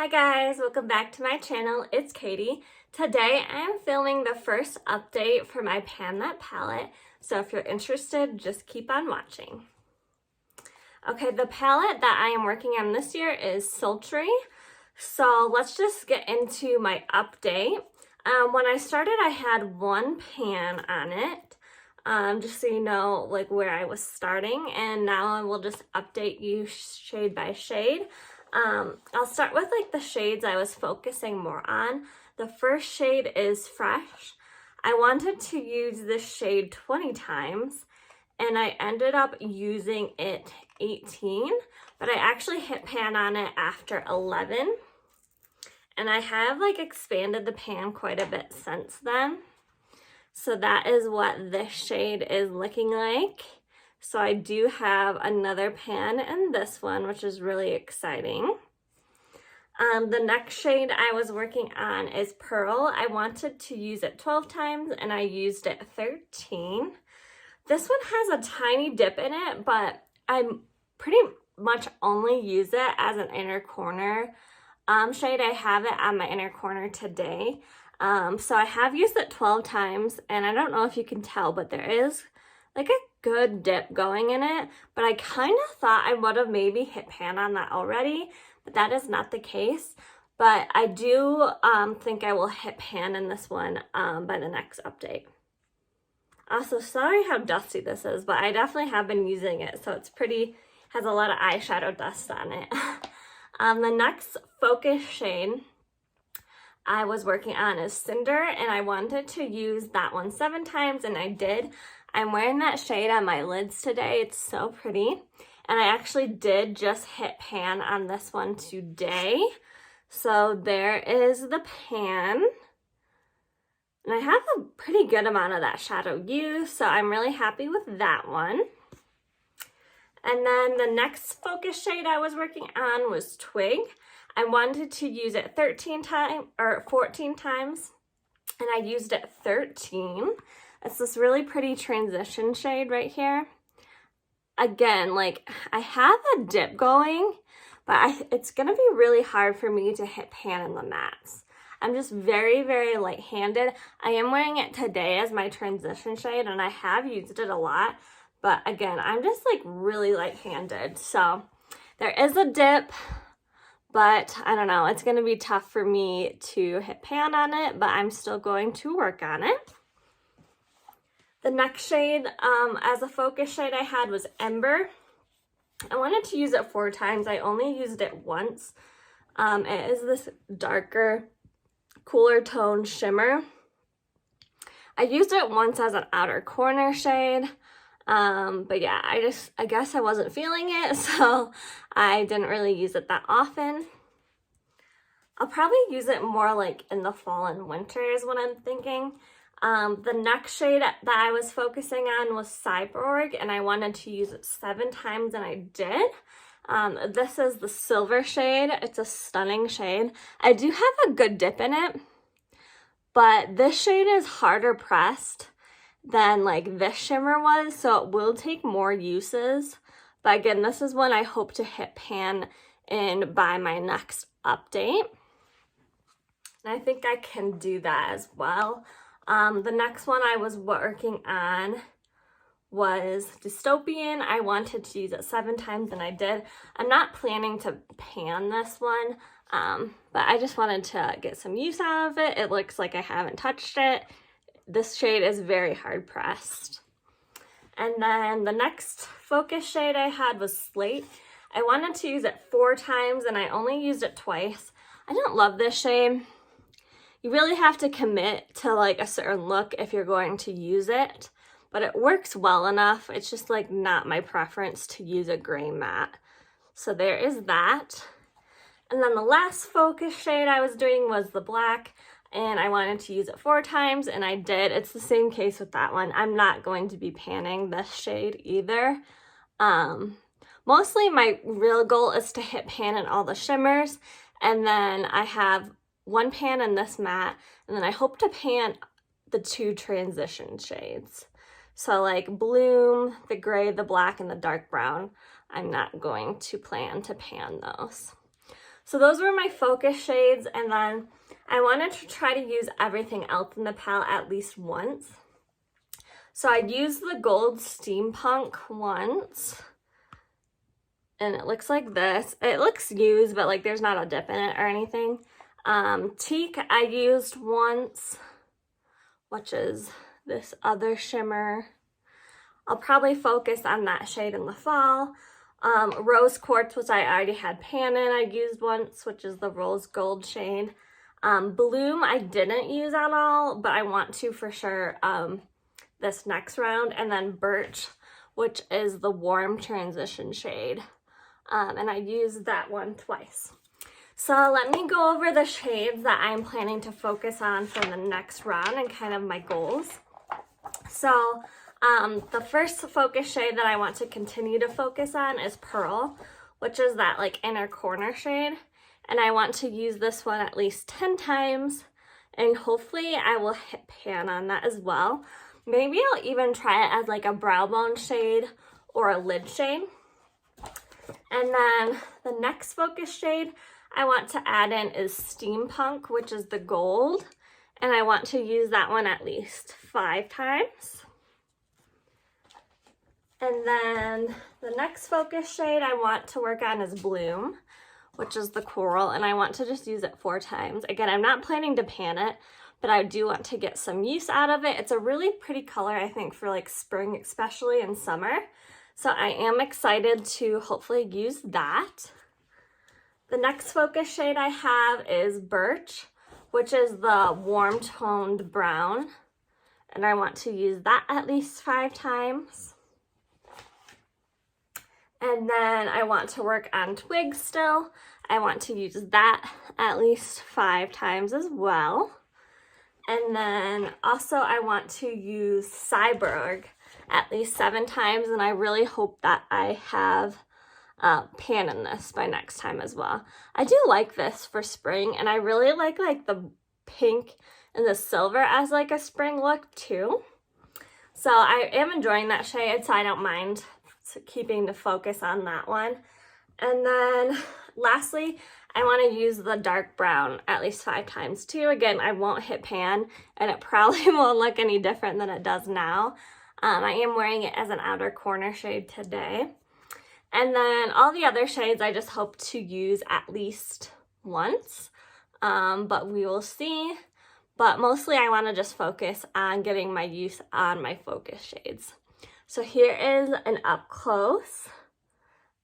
Hi guys, welcome back to my channel. It's Katie. Today I am filming the first update for my Pan That palette, so if you're interested, just keep on watching. Okay, the palette that I am working on this year is Sultry, so let's just get into my update. When I started, I had one pan on it, just so you know like where I was starting, and now I will just update you shade by shade. I'll start with like the shades I was focusing more on. The first shade is Fresh. I wanted to use this shade 20 times and I ended up using it 18, but I actually hit pan on it after 11. And I have like expanded the pan quite a bit since then. So that is what this shade is looking like. So I do have another pan in this one, which is really exciting. The next shade I was working on is Pearl. I wanted to use it 12 times and I used it 13. This one has a tiny dip in it, but I pretty much only use it as an inner corner shade. I have it on my inner corner today. So I have used it 12 times and I don't know if you can tell, but there is like a good dip going in it, but I kind of thought I would have maybe hit pan on that already, but that is not the case. But I do think I will hit pan in this one by the next update. Also, sorry how dusty this is, but I definitely have been using it, so it's pretty, has a lot of eyeshadow dust on it. The next focus shade I was working on is Cinder, and I wanted to use that one 7 times, and I did. I'm wearing that shade on my lids today. It's so pretty. And I actually did just hit pan on this one today. So there is the pan. And I have a pretty good amount of that shadow used, so I'm really happy with that one. And then the next focus shade I was working on was Twig. I wanted to use it 14 times, and I used it 13. It's this really pretty transition shade right here. Again, like I have a dip going, but it's gonna be really hard for me to hit pan in the mattes. I'm just very, very light-handed. I am wearing it today as my transition shade and I have used it a lot, but again, I'm just like really light-handed. So there is a dip, but I don't know, it's gonna be tough for me to hit pan on it, but I'm still going to work on it. The next shade as a focus shade I had was Ember. I wanted to use it 4 times. I only used it once. It is this darker, cooler tone shimmer. I used it once as an outer corner shade. But yeah, I guess I wasn't feeling it, so I didn't really use it that often. I'll probably use it more like in the fall and winter is what I'm thinking. The next shade that I was focusing on was Cyborg, and I wanted to use it 7 times, and I did. This is the silver shade. It's a stunning shade. I do have a good dip in it, but this shade is harder pressed than like this shimmer was, so it will take more uses. But again, this is one I hope to hit pan in by my next update. And I think I can do that as well. The next one I was working on was Dystopian. I wanted to use it 7 times and I did. I'm not planning to pan this one, but I just wanted to get some use out of it. It looks like I haven't touched it. This shade is very hard pressed. And then the next focus shade I had was Slate. I wanted to use it 4 times and I only used it twice. I don't love this shade. You really have to commit to like a certain look if you're going to use it, but it works well enough. It's just like not my preference to use a gray matte. So there is that. And then the last focus shade I was doing was the black, and I wanted to use it 4 times and I did. It's the same case with that one. I'm not going to be panning this shade either. Mostly my real goal is to hit pan in all the shimmers, and then I have 1 pan in this matte, and then I hope to pan the 2 transition shades. So like Bloom, the gray, the black, and the dark brown, I'm not going to plan to pan those. So those were my focus shades, and then I wanted to try to use everything else in the palette at least once. So I used the gold Steampunk once, and it looks like this. It looks used, but like there's not a dip in it or anything. Teak I used once, which is this other shimmer. I'll probably focus on that shade in the fall. Rose Quartz, which I already had pan in, I used once, which is the rose gold shade. Bloom I didn't use at all, but I want to for sure this next round. And then Birch, which is the warm transition shade. And I used that one twice. So let me go over the shades that I'm planning to focus on for the next round and kind of my goals. So the first focus shade that I want to continue to focus on is Pearl, which is that like inner corner shade. And I want to use this one at least 10 times, and hopefully I will hit pan on that as well. Maybe I'll even try it as like a brow bone shade or a lid shade. And then the next focus shade I want to add in is Steampunk, which is the gold. And I want to use that one at least 5 times. And then the next focus shade I want to work on is Bloom, which is the coral, and I want to just use it 4 times. Again, I'm not planning to pan it, but I do want to get some use out of it. It's a really pretty color, I think, for like spring, especially in summer. So I am excited to hopefully use that. The next focus shade I have is Birch, which is the warm toned brown. And I want to use that at least 5 times. And then I want to work on Twig still. I want to use that at least 5 times as well. And then also I want to use Cyborg at least 7 times, and I really hope that I have pan in this by next time as well. I do like this for spring, and I really like the pink and the silver as like a spring look too. So I am enjoying that shade, so I don't mind keeping the focus on that one. And then lastly, I want to use the dark brown at least 5 times too. Again, I won't hit pan, and it probably won't look any different than it does now. I am wearing it as an outer corner shade today. And then all the other shades I just hope to use at least once, but we will see. But mostly I want to just focus on getting my use on my focus shades. So here is an up close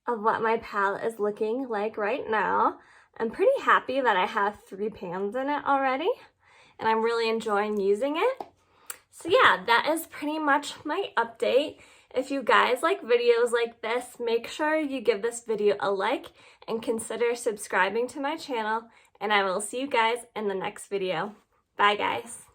of what my palette is looking like right now. I'm pretty happy that I have 3 pans in it already, and I'm really enjoying using it. So yeah, that is pretty much my update. If you guys like videos like this, make sure you give this video a like and consider subscribing to my channel, and I will see you guys in the next video. Bye guys.